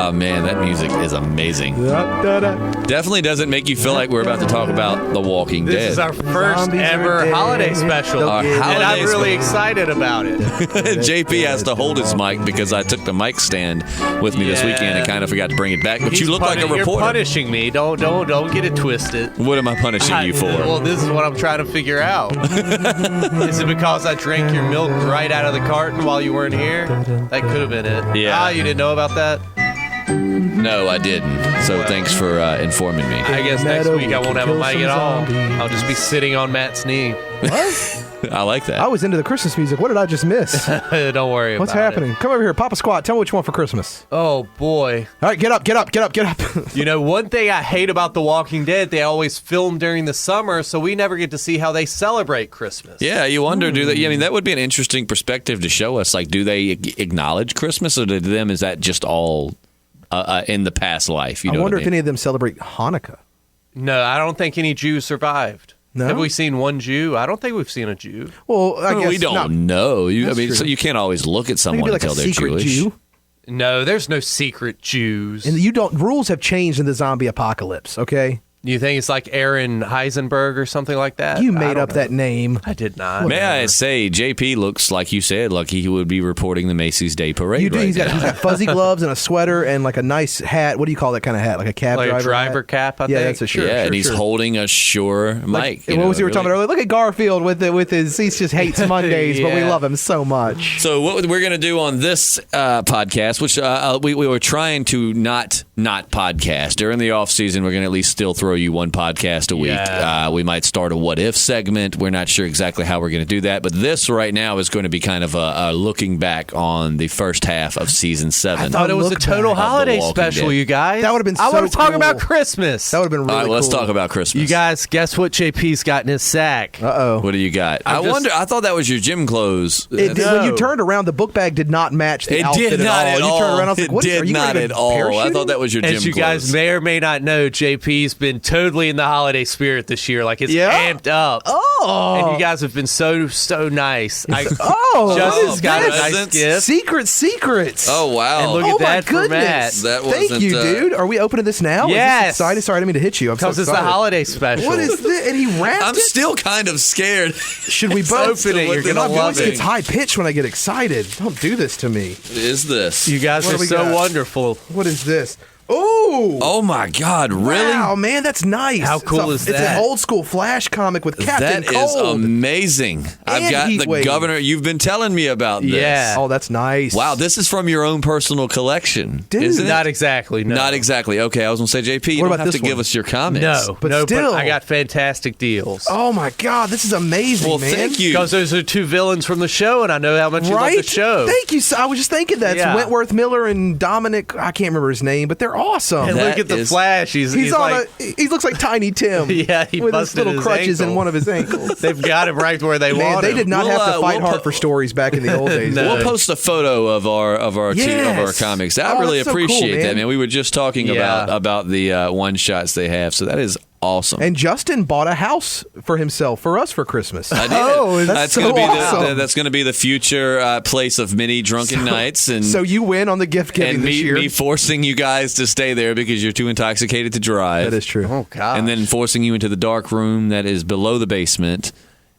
Oh, man, that music is amazing. Definitely doesn't make you feel like we're about to talk about The Walking Dead. This is our first ever holiday special. Our and holiday I'm really excited about it. JP has to hold his mic because I took the mic stand with me this weekend and kind of forgot to bring it back. But you look like a reporter. You're punishing me. Don't get it twisted. What am I punishing you for? Well, this is what I'm trying to figure out. Is it because I drank your milk right out of the carton while you weren't here? That could have been it. Yeah. You didn't know about that? No, I didn't. So thanks for informing me. I guess next week I won't have a mic at all. I'll just be sitting on Matt's knee. What? I like that. I was into the Christmas music. What did I just miss? Don't worry about it. What's happening? Come over here. Papa Squat. Tell me what you want for Christmas. Oh, boy. All right, get up. You know, one thing I hate about The Walking Dead, they always film during the summer, so we never get to see how they celebrate Christmas. Yeah, you wonder, do they? I mean, that would be an interesting perspective to show us. Like, do they acknowledge Christmas, or to them is that just all in the past life? You know I wonder what I if any of them celebrate Hanukkah. No, I don't think any Jews survived. No? Have we seen one Jew? I don't think we've seen a Jew. Well, I guess we don't not. know. True. So you can't always look at someone Maybe like until a they're secret Jewish. Jew. No, there's no secret Jews. And rules have changed in the zombie apocalypse, okay? You think it's like Aaron Heisenberg or something like that? You made up that name. I did not. May I say, JP looks like you said, like he would be reporting the Macy's Day Parade. You do. Right He's now. got fuzzy gloves and a sweater and like a nice hat. What do you call that kind of hat? Like a cab Like driver a driver hat? cap, I think. Yeah, that's a shirt. Yeah, and he's sure. holding a Shure mic. Like, what was you were talking about earlier? Look at Garfield with his. He just hates Mondays, but we Yeah. love him so much. So what we're going to do on this podcast, which we were trying to not podcast during the off season, we're going to at least still throw you one podcast a week. Yeah. We might start a what if segment. We're not sure exactly how we're going to do that, but this right now is going to be kind of a looking back on the first half of season 7. I thought it was a total holiday special, you guys. That would've been I so want to talk cool. about Christmas. That would have been really All right, cool. let's talk about Christmas. You guys, guess what JP's got in his sack? Uh-oh. What do you got? I'm just- I thought that was your gym clothes. It did, No. when you turned around, the book bag did not match the It outfit did not at all. at all. You turned around, I was like, what, it are did you not gonna at go all. I parachuting? thought that was your gym As you clothes. guys may or may not know, JP's been totally in the holiday spirit this year. Like, it's amped up. Oh. And you guys have been so nice. What Justin's is got a this? nice gift. Secrets. Oh, wow. And look Oh at my that for Matt. goodness. That Thank wasn't, you, dude. Are we opening this now? Yes. Is this exciting? Sorry, I didn't mean to hit you. I'm so Because it's the excited. holiday special. What is this? And he wrapped I'm it? still kind of scared. Should we both Open it. You're going My to love voice gets it. high pitched when I get excited. Don't do this to me. Is this? You guys What are do we so got? wonderful. What is this? Ooh. Oh my God! Really? Wow, man, that's nice. How cool is It's that? an old school Flash comic with Captain That is Cold. amazing. I've got the Heatwave. governor. You've been telling me about this. Yeah. Oh, that's nice. Wow, this is from your own personal collection, Dude. isn't it? Not exactly. No. Not exactly. Okay, I was gonna say, JP, you What don't about have to this give one? us your comments. No. But no, still. I got fantastic deals. Oh my God, this is amazing, Well, man. thank you. Because those are two villains from the show, and I know how much you love Right? the show. Thank you. I was just thinking that. Yeah. It's Wentworth Miller and Dominic. I can't remember his name, but they're awesome. And That look at the is- Flash. He's on like, he looks like Tiny Tim. Yeah, he with his busted little his crutches ankle. in one of his ankles. they've got him right where they Man, want they him. did not We'll, have to fight we'll hard for stories back in the old days. No. We'll post a photo of our Yes. comics. I Oh, really that's so cool, appreciate that, man. man. We were just talking Yeah. about the one shots they have, so that is awesome. And Justin bought a house for himself for us for Christmas. I did. Oh, that's so gonna be awesome. that's going to be the future place of many drunken nights, and So you win on the gift giving and this year. me forcing you guys to stay there because you're too intoxicated to drive. That is true. Oh, God. And then forcing you into the dark room that is below the basement,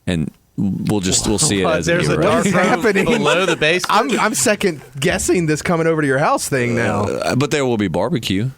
and we'll see it as There's it a is, dark right? room happening? below the basement. I'm second guessing this coming over to your house thing now. But there will be barbecue.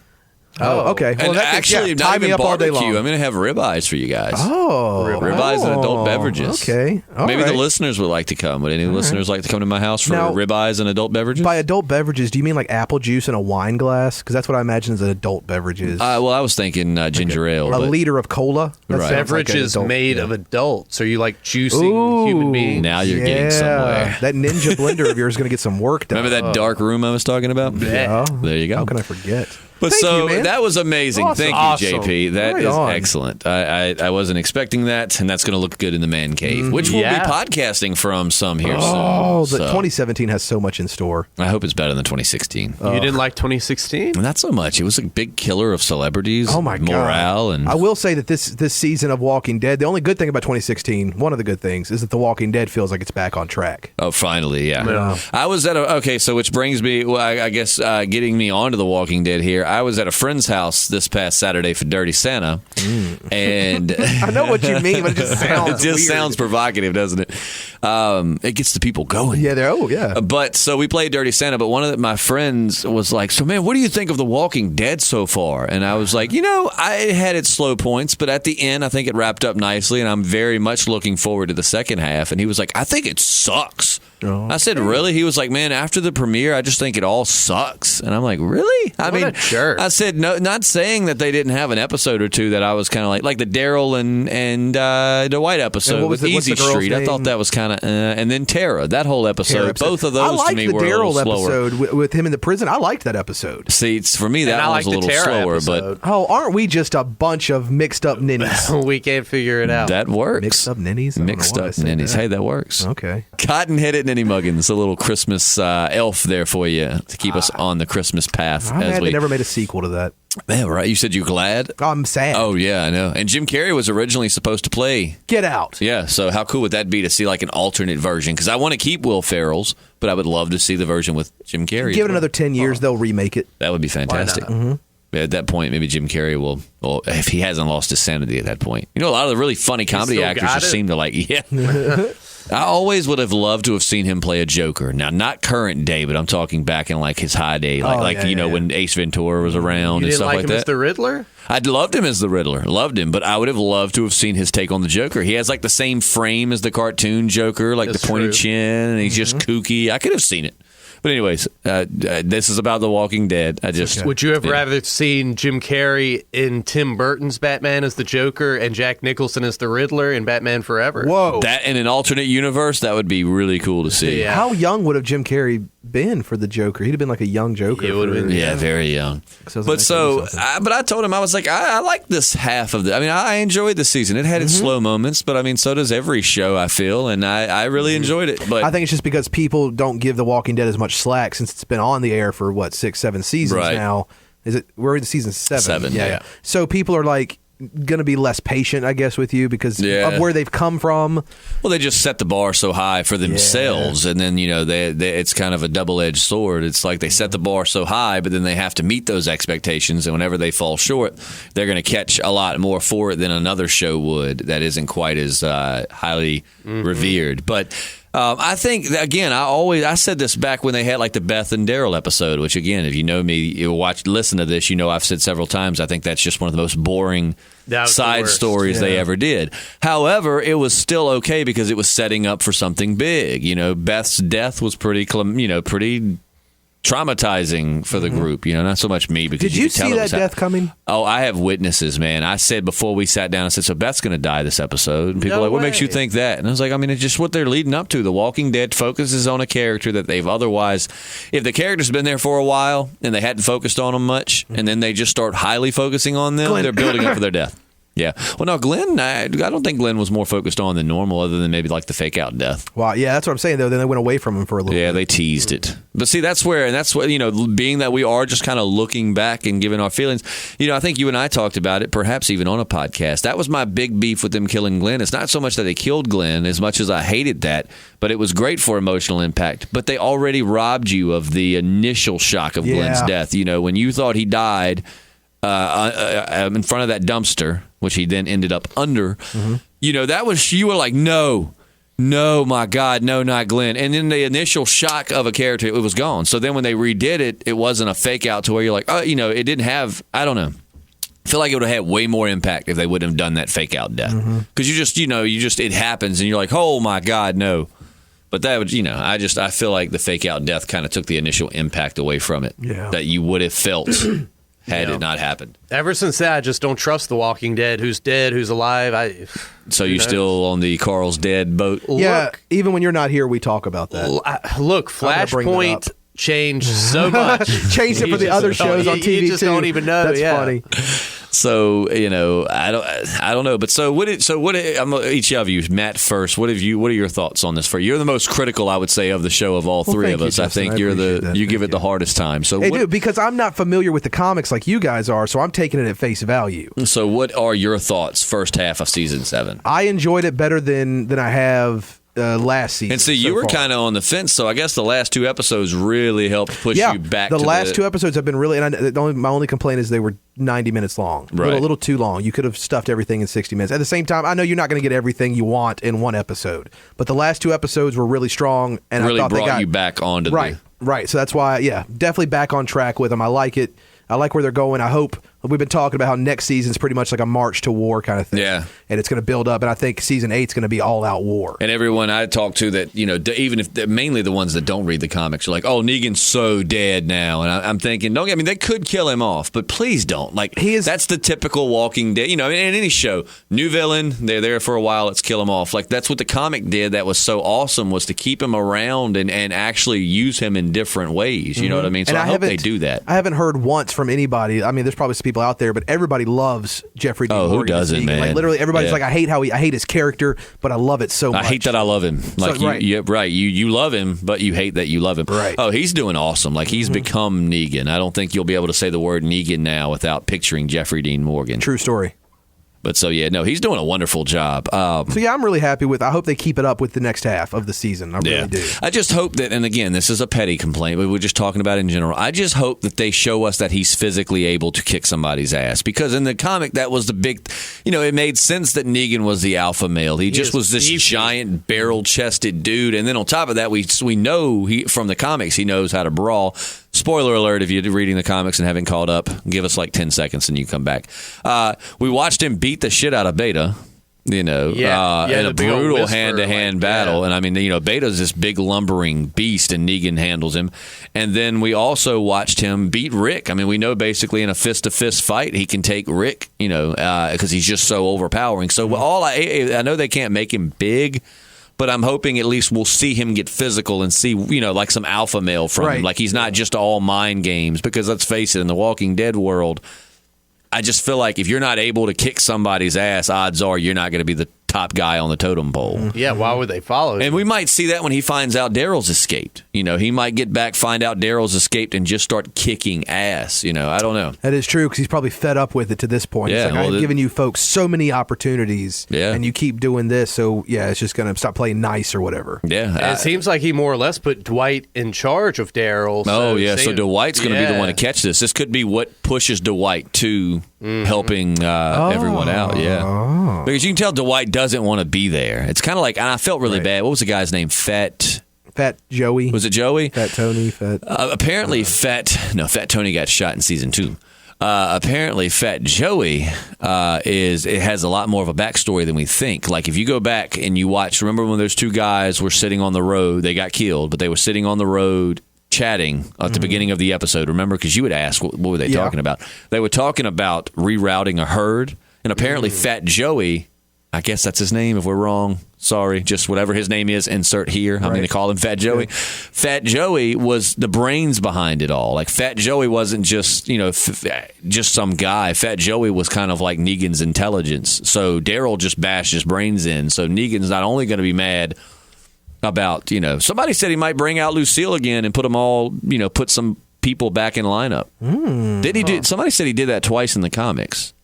Oh, okay. Well, And that actually, tie not me even up all day barbecue. long. I'm going to have ribeyes for you guys. Oh, Ribeyes and adult beverages. Okay, all Maybe the right. listeners would like to come. Would any listeners like to come to my house for Now, ribeyes and adult beverages? By adult beverages, do you mean like apple juice in a wine glass? Because that's what I imagine as an adult beverage is. Well, I was thinking ginger ale. a but liter of cola. That Right. sounds like an Beverages adult- made yeah. of adults. Are you like juicing human beings? Now you're getting somewhere. That ninja blender of yours is going to get some work done. Remember that dark room I was talking about? Yeah. There you go. How can I forget? But Thank so you, man. that was amazing. Awesome. Thank you, JP. That Right is on. excellent. I wasn't expecting that, and that's going to look good in the man cave, which we'll be podcasting from some here soon. Oh, the So 2017 has so much in store. I hope it's better than 2016. You didn't like 2016? Not so much. It was a big killer of celebrities. Oh my god! Morale and I will say that this season of Walking Dead, the only good thing about 2016, one of the good things, is that The Walking Dead feels like it's back on track. oh, finally, yeah. Yeah. I was at okay, so which brings me, well, I guess, getting me onto The Walking Dead here. I was at a friend's house this past Saturday for Dirty Santa, and I know what you mean, but it just sounds it just weird. sounds provocative, doesn't it? It gets the people going. Yeah, yeah. But so we played Dirty Santa, but one of my friends was like, so man, what do you think of The Walking Dead so far? And I was like, I had its slow points, but at the end, I think it wrapped up nicely, and I'm very much looking forward to the second half. And he was like, I think it sucks. I said, really? He was like, man, after the premiere, I just think it all sucks. And I'm like, really? I mean, a jerk. I said, no, not saying that they didn't have an episode or two that I was kind of like the Daryl and the White episode with what's Easy the girl's Street. I name? thought that was kind of, and then Tara, that whole episode, both of those to me were a little the Daryl slower. episode with him in the prison. I liked that episode. See, for me, that I one was liked a the little Tara slower, episode. Oh, aren't we just a bunch of mixed up ninnies? We can't figure it out. but that works. Mixed up ninnies? I don't know Mixed why I up said ninnies. that. Hey, that works. Okay. Cotton-headed Ninny Muggins, a little Christmas elf there for you to keep us on the Christmas path. I'm as mad we they never made a sequel to that. Yeah, right. You said you're glad? I'm sad. Oh, yeah, I know. And Jim Carrey was originally supposed to play. Get out. Yeah, so how cool would that be to see like an alternate version? Because I want to keep Will Ferrell's, but I would love to see the version with Jim Carrey. Give it another 10 years, they'll remake it. That would be fantastic. Yeah, at that point, maybe Jim Carrey will, well, if he hasn't lost his sanity at that point. A lot of the really funny comedy still actors got just it? seem to like, I always would have loved to have seen him play a Joker. Now, not current day, but I'm talking back in like his high day, when Ace Ventura was around You and didn't stuff like like him that. as the Riddler? I'd loved him as the Riddler. Loved him, but I would have loved to have seen his take on the Joker. He has like the same frame as the cartoon Joker, like That's the pointed true. chin, and he's just kooky. I could have seen it. But anyways, this is about The Walking Dead. Would you have rather seen Jim Carrey in Tim Burton's Batman as the Joker and Jack Nicholson as the Riddler in Batman Forever? Whoa. that in an alternate universe, that would be really cool to see. Yeah. How young would have Jim Carrey been for the Joker? He'd have been like a young Joker. He would have been, Yeah, very young. So But I told him, I was like, I like this half of the. I mean, I enjoyed the season. It had its slow moments, but I mean, so does every show, I feel, and I really enjoyed it. But I think it's just because people don't give The Walking Dead as much slack since it's been on the air for 6, 7 seasons Right. now. We're in season 7. 7, yeah. So people are like going to be less patient, I guess, with you because of where they've come from. well, they just set the bar so high for themselves, and then it's kind of a double-edged sword. It's like they set the bar so high, but then they have to meet those expectations, and whenever they fall short, they're going to catch a lot more for it than another show would that isn't quite as highly revered. But I think that, again, I said this back when they had like the Beth and Daryl episode, which again, if you know me, you listen to this, I've said several times, I think that's just one of the most boring That was the side worst. stories they ever did. However, it was still okay because it was setting up for something big. Beth's death was pretty traumatizing for the group, not so much me because Did you could tell see it that was death coming? Oh, I have witnesses, man. I said before we sat down, I said, so Beth's going to die this episode. And people No are like, what makes you way. think that? And I was like, I mean, it's just what they're leading up to. The Walking Dead focuses on a character that they've otherwise, if the character's been there for a while and they hadn't focused on them much, and then they just start highly focusing on them, Glenn. they're building up for their death. Yeah. Well, no, Glenn, I don't think Glenn was more focused on than normal, other than maybe like the fake out death. Wow, yeah, that's what I'm saying, though. Then they went away from him for a little Yeah, bit. they teased it. But see, that's what, being that we are just kind of looking back and giving our feelings, I think you and I talked about it, perhaps even on a podcast. That was my big beef with them killing Glenn. It's not so much that they killed Glenn as much as I hated that, but it was great for emotional impact. But they already robbed you of the initial shock of Glenn's death. When you thought he died in front of that dumpster, which he then ended up under, that was, you were like, no, my God, no, not Glenn. And then the initial shock of a character, it was gone. So then when they redid it, it wasn't a fake out to where you're like, oh, it didn't have, I don't know. I feel like it would have had way more impact if they wouldn't have done that fake out death. Because it happens and you're like, oh my God, no. But that would, I feel like the fake out death kind of took the initial impact away from it that you would have felt had it not happened. Ever since that, I just don't trust The Walking Dead. Who's dead? Who's alive? So you're still on the Carl's dead boat? Yeah, Look, even when you're not here, we talk about that. look, I'm gonna bring that Flashpoint changed so much. Changed it for the other shows on TV You just too. don't even know. That's yeah. funny. So I don't know. But so what? I'm each of you, Matt first. What are your thoughts on this? You're the most critical, I would say, of the show of all three of us. You, I think you're you give it the hardest time. So I do, because I'm not familiar with the comics like you guys are, so I'm taking it at face value. So what are your thoughts? First half of season 7. I enjoyed it better than I have last season. And see, you were kind of on the fence, so I guess the last 2 episodes really helped push you back. The last 2 episodes have been really, and my only complaint is they were 90 minutes long, right. a little too long. You could have stuffed everything in 60 minutes. At the same time, I know you're not going to get everything you want in one episode, but the last 2 episodes were really strong, and really I thought brought they got you back onto right. So that's why, definitely back on track with them. I like it. I like where they're going. I hope. We've been talking about how next season's pretty much like a march to war kind of thing. Yeah. And it's going to build up. And I think season 8's going to be all out war. And everyone I talk to that, even if mainly the ones that don't read the comics are like, oh, Negan's so dead now. And I'm thinking, they could kill him off, but please don't. Like, that's the typical Walking Dead. In any show, new villain, they're there for a while, let's kill him off. Like, that's what the comic did that was so awesome, was to keep him around and actually use him in different ways. You know what I mean? So I hope they do that. I haven't heard once from anybody. I mean, there's probably some people out there, but everybody loves Jeffrey Dean Morgan. Who doesn't, man? Like, literally, everybody's like, I hate his character, but I love it so much. I hate that I love him. Like, right. You love him, but you hate that you love him. Right. Oh, he's doing awesome. Like, he's become Negan. I don't think you'll be able to say the word Negan now without picturing Jeffrey Dean Morgan. True story. But he's doing a wonderful job. I'm really happy with. I hope they keep it up with the next half of the season. I really do. I just hope that, and again, this is a petty complaint, but we're just talking about it in general. I just hope that they show us that he's physically able to kick somebody's ass, because in the comic that was the big. It made sense that Negan was the alpha male. He just was this giant barrel-chested dude, and then on top of that, we know from the comics he knows how to brawl. Spoiler alert, if you're reading the comics and haven't caught up, give us like 10 seconds and you come back. We watched him beat the shit out of Beta, in a brutal hand-to-hand battle. Yeah. And Beta's this big lumbering beast, and Negan handles him. And then we also watched him beat Rick. I mean, we know basically in a fist-to-fist fight, he can take Rick, because he's just so overpowering. So I know they can't make him big, but I'm hoping at least we'll see him get physical and see, like some alpha male from him. Like, he's not just all mind games, because let's face it, in the Walking Dead world, I just feel like if you're not able to kick somebody's ass, odds are you're not going to be the top guy on the totem pole. Yeah, why would they follow him? And we might see that when he finds out Daryl's escaped. He might get back, find out Daryl's escaped, and just start kicking ass. I don't know. That is true, because he's probably fed up with it to this point. Yeah, He's like, I've given you folks so many opportunities, and you keep doing this, so it's just going to stop playing nice or whatever. Yeah. It seems like he more or less put Dwight in charge of Daryl. So Dwight's going to be the one to catch this. This could be what pushes Dwight to helping everyone out. Yeah. Because you can tell Dwight doesn't want to be there. It's kind of like, and I felt really bad. What was the guy's name? Fat Joey. Was it Joey? Fat Tony. Apparently, Fat Tony got shot in season 2. Apparently, Fat Joey it has a lot more of a backstory than we think. Like, if you go back and you watch, remember when those 2 guys were sitting on the road? They got killed, but they were sitting on the road chatting at the beginning of the episode. Remember, because you would ask, what were they talking about? They were talking about rerouting a herd, and apparently, Fat Joey. I guess that's his name. If we're wrong, sorry. Just whatever his name is, insert here. I'm going to call him Fat Joey. Yeah. Fat Joey was the brains behind it all. Like, Fat Joey wasn't just, just some guy. Fat Joey was kind of like Negan's intelligence. So Daryl just bashed his brains in. So Negan's not only going to be mad about, somebody said he might bring out Lucille again and put them all, put some people back in lineup. Did he do? Somebody said he did that twice in the comics.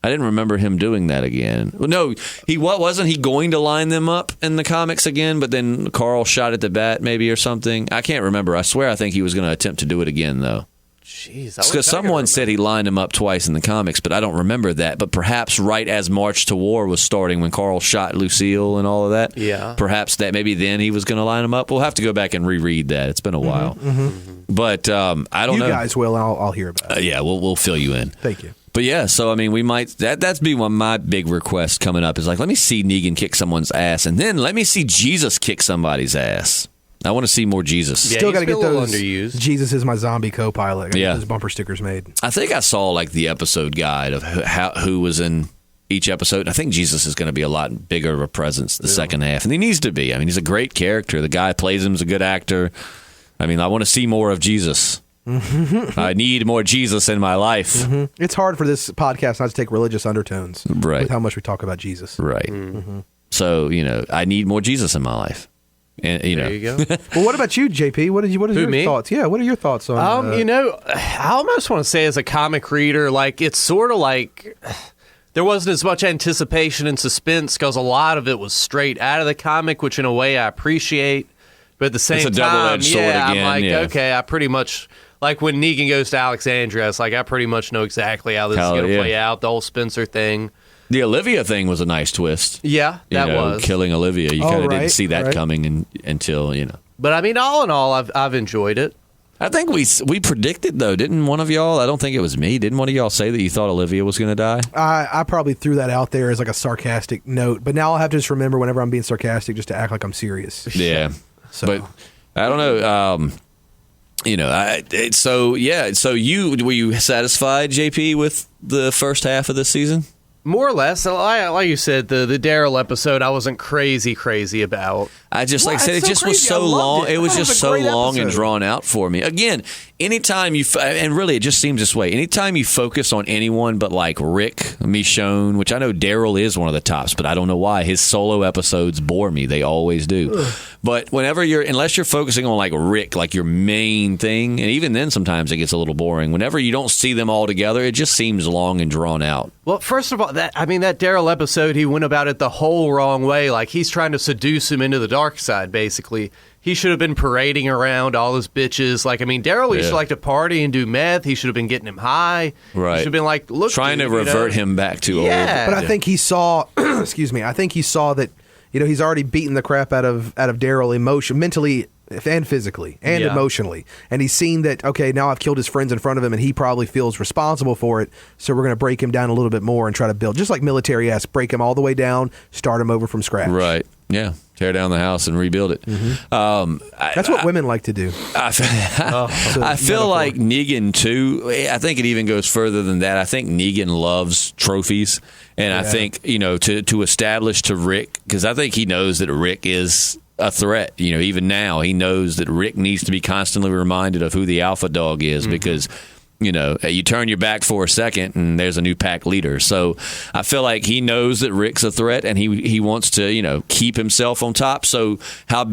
I didn't remember him doing that again. No, wasn't he going to line them up in the comics again, but then Carl shot at the bat maybe or something? I can't remember. I swear I think he was going to attempt to do it again, though. Jeez. Because someone said he lined them up twice in the comics, but I don't remember that. But perhaps right as March to War was starting, when Carl shot Lucille and all of that, perhaps that maybe then he was going to line them up. We'll have to go back and reread that. It's been a while. But I don't know. You guys will, and I'll hear about it. Yeah, we'll fill you in. Thank you. But yeah, so I mean, we might that's be one of my big requests coming up is like, let me see Negan kick someone's ass, and then let me see Jesus kick somebody's ass. I want to see more Jesus. Yeah, still got to get those. Underused. Jesus is my zombie co-pilot. Get those bumper stickers made. I think I saw like the episode guide of who was in each episode. I think Jesus is going to be a lot bigger of a presence the second half, and he needs to be. I mean, he's a great character. The guy plays him as a good actor. I mean, I want to see more of Jesus. I need more Jesus in my life. It's hard for this podcast not to take religious undertones with how much we talk about Jesus. Right. So, I need more Jesus in my life. And, There you go. Well, what about you, JP? What are your me? thoughts? Yeah, what are your thoughts on I almost want to say as a comic reader, like, it's sort of like there wasn't as much anticipation and suspense because a lot of it was straight out of the comic, which in a way I appreciate. But at the same It's a time, double-edged sword again, I'm like, yeah. okay, I pretty much, like when Negan goes to Alexandria, it's like I pretty much know exactly how this is going to play out, the whole Spencer thing. The Olivia thing was a nice twist. Yeah, that was. Killing Olivia. You kind of didn't see that coming until. But I mean, all in all, I've enjoyed it. I think we predicted, though, didn't one of y'all? I don't think it was me. Didn't one of y'all say that you thought Olivia was going to die? I probably threw that out there as like a sarcastic note, but now I'll have to just remember whenever I'm being sarcastic just to act like I'm serious. Yeah. So. But I don't know. So were you satisfied, JP, with the first half of this season? More or less. Like you said, the Daryl episode I wasn't crazy about. I just, like I said, it so just was crazy. so I loved long. it. It was That was just a so great long and episode. drawn out for me. Again, anytime and really it just seems this way, anytime you focus on anyone but like Rick, Michonne, which I know Daryl is one of the tops, but I don't know why. His solo episodes bore me. They always do. But unless you're focusing on like Rick, like your main thing, and even then sometimes it gets a little boring. Whenever you don't see them all together, it just seems long and drawn out. Well, first of all, that Daryl episode, he went about it the whole wrong way. Like, he's trying to seduce him into the dark side, basically. He should have been parading around all his bitches. Like, I mean, Daryl used to like to party and do meth. He should have been getting him high. Right. He should have been like, look, trying dude, to revert him back to old. Yeah. But I think he saw, excuse me, I think he saw that, he's already beaten the crap out of Daryl mentally and physically and emotionally. And he's seen that, okay, now I've killed his friends in front of him and he probably feels responsible for it. So we're going to break him down a little bit more and try to build, just like military-esque, break him all the way down, start him over from scratch. Right. Yeah. Tear down the house and rebuild it. That's what women like to do. I feel like Negan, too, I think it even goes further than that. I think Negan loves trophies. And I think, to establish to Rick, because I think he knows that Rick is a threat. Even now, he knows that Rick needs to be constantly reminded of who the alpha dog is because, you turn your back for a second and there's a new pack leader. So I feel like he knows that Rick's a threat and he wants to, keep himself on top. So how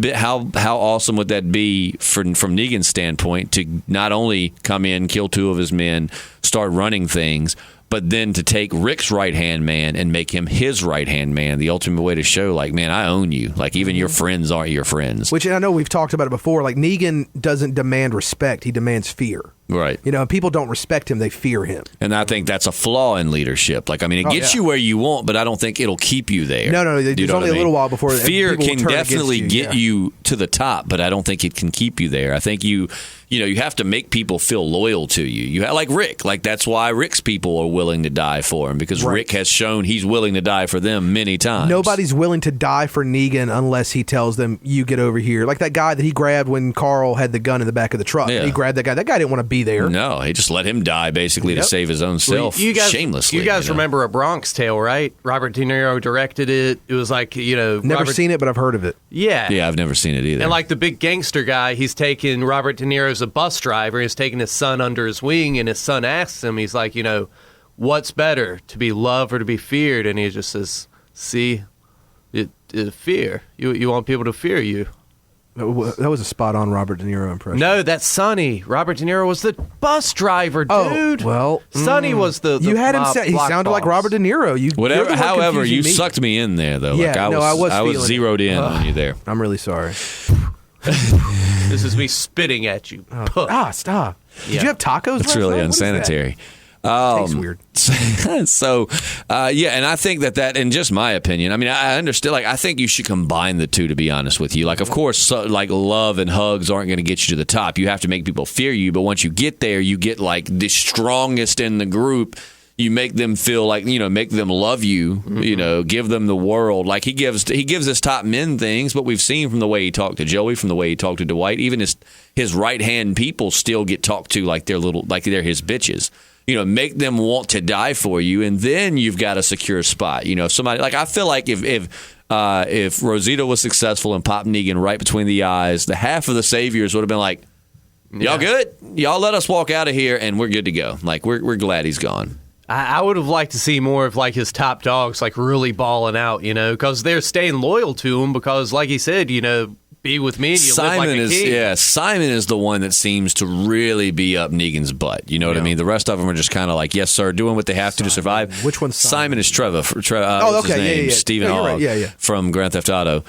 awesome would that be from Negan's standpoint to not only come in, kill two of his men, start running things, but then to take Rick's right-hand man and make him his right-hand man, the ultimate way to show, like, man, I own you. Like, even your friends aren't your friends. Which, and I know we've talked about it before, like, Negan doesn't demand respect. He demands fear. Right. People don't respect him. They fear him. And I think that's a flaw in leadership. Like, I mean, it gets you where you want, but I don't think it'll keep you there. No. There's only a little while before fear people will can turn definitely against you. get you to the top, but I don't think it can keep you there. I think you have to make people feel loyal to you. You like Rick. Like, that's why Rick's people are willing to die for him, because Rick has shown he's willing to die for them many times. Nobody's willing to die for Negan unless he tells them, you get over here. Like that guy that he grabbed when Carl had the gun in the back of the truck. Yeah. He grabbed that guy. That guy didn't want to be there. No, he just let him die basically to save his own self shamelessly. You guys remember A Bronx Tale, right? Robert De Niro directed it. It was like, Never seen it, but I've heard of it. Yeah. Yeah, I've never seen it either. And like the big gangster guy, he's taking Robert De Niro's a bus driver. He's taking his son under his wing, and his son asks him, he's like, what's better, to be loved or to be feared? And he just says, see, fear. You want people to fear you. That was a spot-on Robert De Niro impression. No, that's Sonny. Robert De Niro was the bus driver, dude. Oh, well. Sonny was the you had him say, he sounded like Robert De Niro. However, you sucked me in there, though. Yeah, like I was feeling zeroed in on you there. I'm really sorry. This is me spitting at you. Stop. Did you have tacos That's last really night? What is that? unsanitary. Tastes weird. So, and I think that, in just my opinion, I mean, I understand, like, I think you should combine the two, to be honest with you. Like, of course, like, love and hugs aren't going to get you to the top. You have to make people fear you, but once you get there, you get, like, the strongest in the group. You make them feel like, make them love you, give them the world. Like, he gives his top men things, but we've seen from the way he talked to Joey, from the way he talked to Dwight, even his right-hand people still get talked to like they're his bitches. Make them want to die for you, and then you've got a secure spot. If somebody, like, I feel like if Rosita was successful and popped Negan right between the eyes, the half of the saviors would have been like, Y'all good? Y'all let us walk out of here, and we're good to go. Like, we're glad he's gone. I would have liked to see more of like his top dogs like really balling out, because they're staying loyal to him because, like he said, be with me and you live like a king. Simon is the one that seems to really be up Negan's butt. You know what I mean? The rest of them are just kind of like, yes, sir, doing what they have to survive. Which one's Simon? Simon is Trevor. What's his name? Stephen Hogg from Grand Theft Auto.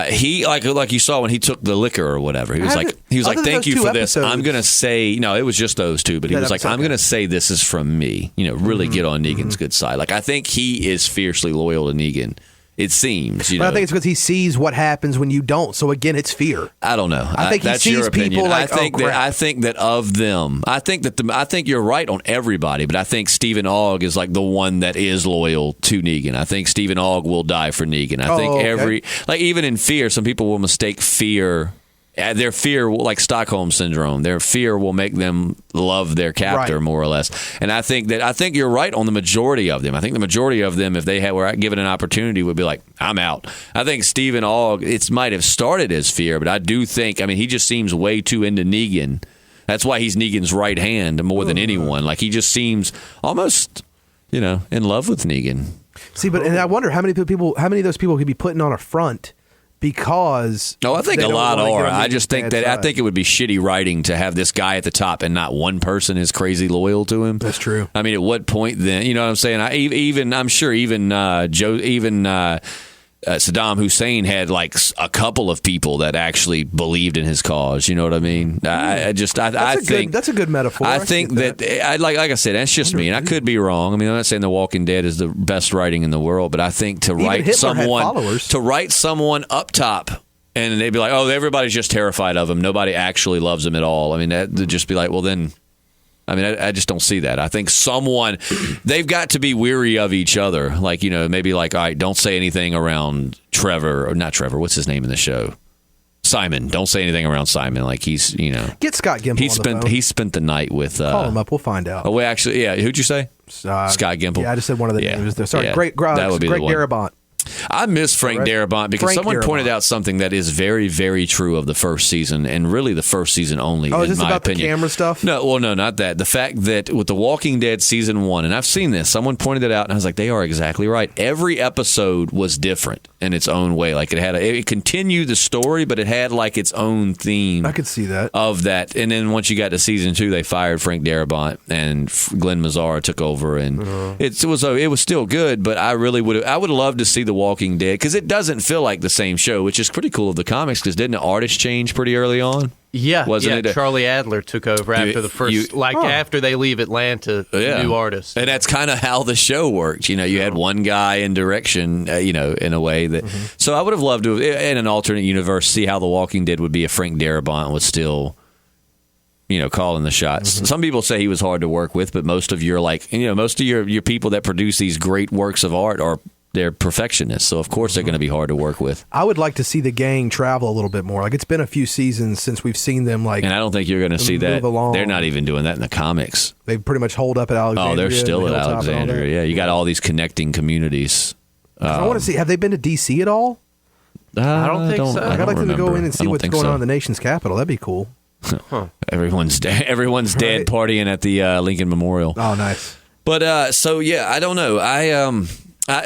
He like you saw when he took the liquor or whatever. He was like, thank you for this. I'm gonna say, no, it was just those two, but he was like, I'm gonna say this is from me. Really get on Negan's good side. Like, I think he is fiercely loyal to Negan. It seems, But I think it's because he sees what happens when you don't. So again, it's fear. I don't know. I think that's he sees your opinion. people like, I think that of them, I think you're right on everybody. But I think Stephen Ogg is like the one that is loyal to Negan. I think Stephen Ogg will die for Negan. I think even in Fear, some people will mistake fear. Their fear, like Stockholm syndrome, their fear will make them love their captor more or less. And I think you're right on the majority of them. I think the majority of them, if they were given an opportunity, would be like, I'm out. I think Stephen Ogg, it might have started as fear, but I do think, he just seems way too into Negan. That's why he's Negan's right hand more than anyone. Like, he just seems almost, in love with Negan. See, and I wonder how many of those people could be putting on a front. Because I think a lot are. I just think that I think it would be shitty writing to have this guy at the top and not one person is crazy loyal to him. That's true. At what point then? You know what I'm saying? I'm sure Saddam Hussein had like a couple of people that actually believed in his cause. You know what I mean? I think that's a good metaphor. I think that like I said, that's just me, and I could be wrong. I'm not saying The Walking Dead is the best writing in the world, but I think to write someone up top. And they'd be like, oh, everybody's just terrified of him. Nobody actually loves him at all. That'd just be like, well, then. I just don't see that. I think they've got to be weary of each other. Like, maybe like, all right, don't say anything around Trevor, or not Trevor. What's his name in the show? Simon. Don't say anything around Simon. Like, he's, Get Scott Gimple on the phone. He spent the night with. Call him up. We'll find out. Oh, wait, actually, yeah. Who'd you say? Scott Gimple. Yeah, I just said one of the names. Sorry, that would be Greg Darabont. I miss Frank Darabont because someone pointed out something that is very, very true of the first season, and really the first season only, is in this my about opinion. The camera stuff? No, not that. The fact that with The Walking Dead season 1, and I've seen this, someone pointed it out, and I was like, they are exactly right. Every episode was different in its own way. Like, it continued the story, but it had like its own theme. I could see that. Of that. And then once you got to season 2, they fired Frank Darabont, and Glenn Mazzara took over, and it was still good, but I would love to see The Walking Dead, because it doesn't feel like the same show, which is pretty cool of the comics, because didn't the artist change pretty early on? Yeah, Charlie Adler took over after the first, after they leave Atlanta, new artist. And that's kind of how the show worked. You had one guy in direction, in a way that. So I would have loved to, in an alternate universe, see how The Walking Dead would be if Frank Darabont was still, calling the shots. Some people say he was hard to work with, but most of your people that produce these great works of art they're perfectionists, so of course they're going to be hard to work with. I would like to see the gang travel a little bit more. Like, it's been a few seasons since we've seen them. And I don't think you're going to see that. Along. They're not even doing that in the comics. They pretty much hold up at Alexandria. Oh, they're still at Alexandria. Yeah, you got all these connecting communities. I want to see. Have they been to D.C. at all? I don't think so. I'd like them to go in and see what's going on in the nation's capital. That'd be cool. Everyone's dead partying at the Lincoln Memorial. Oh, nice. But I don't know.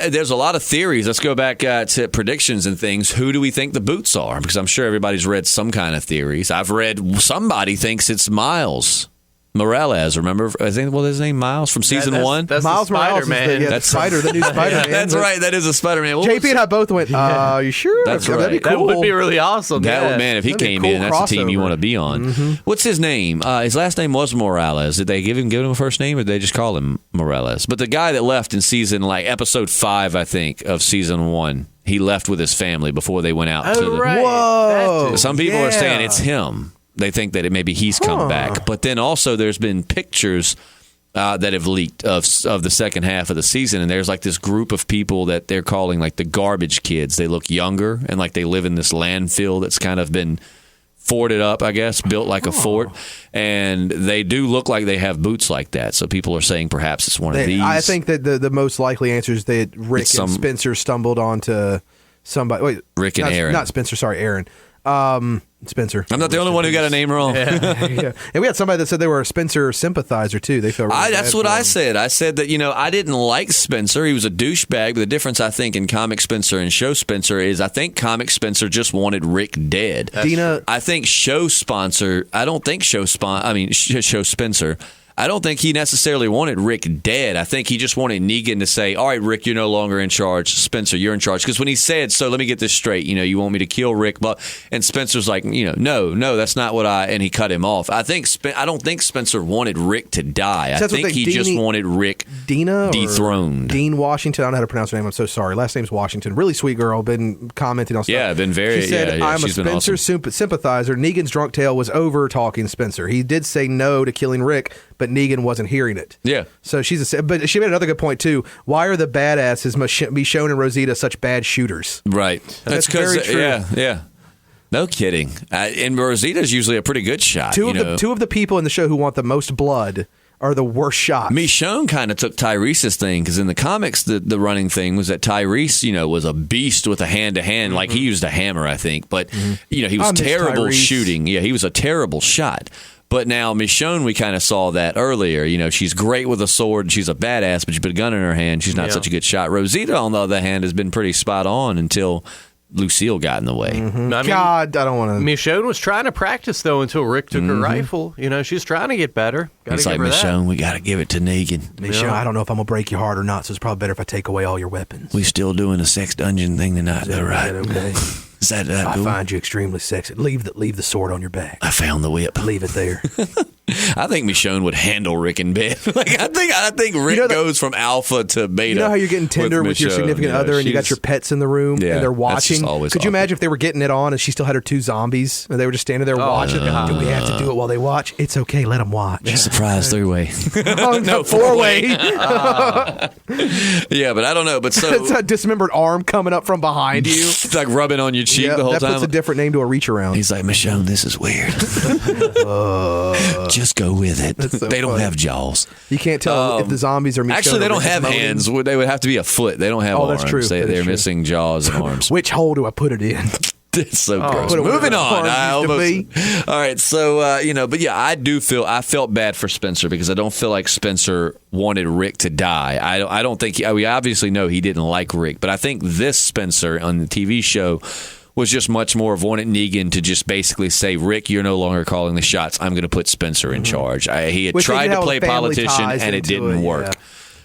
There's a lot of theories. Let's go back to predictions and things. Who do we think the boots are? Because I'm sure everybody's read some kind of theories. I've read somebody thinks it's Miles Morales. Remember, his name Miles from season 1? That's Miles Morales, man. That's the new Spider-Man. That's right. That is a Spider-Man. JP and I both went, you sure? That's right. That'd be cool. That would be really awesome. Man, if he came in, that's the team you want to be on. What's his name? His last name was Morales. Did they give him a first name, or did they just call him Morales? But the guy that left in episode 5, I think, of season 1, he left with his family before they went out. Whoa. Some people are saying it's him. They think that maybe he's come back. But then also there's been pictures that have leaked of the second half of the season, and there's like this group of people that they're calling like the garbage kids. They look younger, and like they live in this landfill that's kind of been forted up, I guess, built like a fort, and they do look like they have boots like that. So people are saying perhaps it's one of these. I think that the most likely answer is that Rick and Spencer stumbled onto somebody. Wait, Rick and Aaron. Not Spencer, sorry, Aaron. Spencer. I'm not the only one who got a name wrong. Yeah. And we had somebody that said they were a Spencer sympathizer too. They felt really that's bad what for I him. said. I said that, I didn't like Spencer. He was a douchebag. But the difference, I think, in comic Spencer and show Spencer is I think comic Spencer just wanted Rick dead. Dina, I think show Spencer, show Spencer, I don't think he necessarily wanted Rick dead. I think he just wanted Negan to say, all right, Rick, you're no longer in charge. Spencer, you're in charge. Because when he said, so let me get this straight, you want me to kill Rick? And Spencer's like, no, that's not what and he cut him off. I don't think Spencer wanted Rick to die. I think he just wanted Rick dethroned. Dean Washington, I don't know how to pronounce her name. I'm so sorry. Last name's Washington. Really sweet girl. Been commenting on stuff. Yeah, been very, she said, I'm a she's been Spencer awesome. sympathizer. Negan's drunk tale was over talking Spencer. He did say no to killing Rick, but Negan wasn't hearing it. Yeah. So but she made another good point too. Why are the badasses Michonne and Rosita such bad shooters? Right. That's very true. Yeah. No kidding. And Rosita's usually a pretty good shot. Two of the people in the show who want the most blood are the worst shots. Michonne kind of took Tyrese's thing because in the comics, the running thing was that Tyrese, was a beast with a hand-to-hand. Like he used a hammer, I think. But, he was terrible shooting. Yeah, he was a terrible shot. But now Michonne, we kind of saw that earlier. She's great with a sword. She's a badass, but she's put a gun in her hand. She's not such a good shot. Rosita, on the other hand, has been pretty spot on until Lucille got in the way. Mm-hmm. I don't want to. Michonne was trying to practice, though, until Rick took her rifle. She's trying to get better. It's like, Michonne, we got to give it to Negan. Michonne, I don't know if I'm going to break your heart or not, so it's probably better if I take away all your weapons. We still doing a sex dungeon thing tonight, though, right? Okay. Is that I cool? find you extremely sexy. Leave the sword on your back. I found the whip. Leave it there. I think Michonne would handle Rick in bed. I think Rick goes from alpha to beta. You know how you're getting tender with your significant other, and you got your pets in the room, and they're watching. Could you imagine if they were getting it on, and she still had her two zombies, and they were just standing there watching? Do we have to do it while they watch? It's okay. Let them watch. Surprise three-way. No, four-way. Yeah, but I don't know. But so it's a dismembered arm coming up from behind you. It's like rubbing on your cheek the whole time. That puts a different name to a reach around. He's like, Michonne, this is weird. Just go with it. So they don't funny. have jaws. You can't tell if the zombies are Michonne. Actually, they or don't Rick have moaning. hands. They would have to be a foot. They don't have arms. That's true. They're missing jaws and arms. Which hole do I put it in? It's so gross. Put it where Moving the on. arms used to be. All right. So, but yeah, I felt bad for Spencer because I don't feel like Spencer wanted Rick to die. I don't think we obviously know he didn't like Rick, but I think this Spencer on the TV show was just much more of wanting Negan to just basically say, Rick, you're no longer calling the shots. I'm going to put Spencer in charge. He had tried to play politician and it didn't work.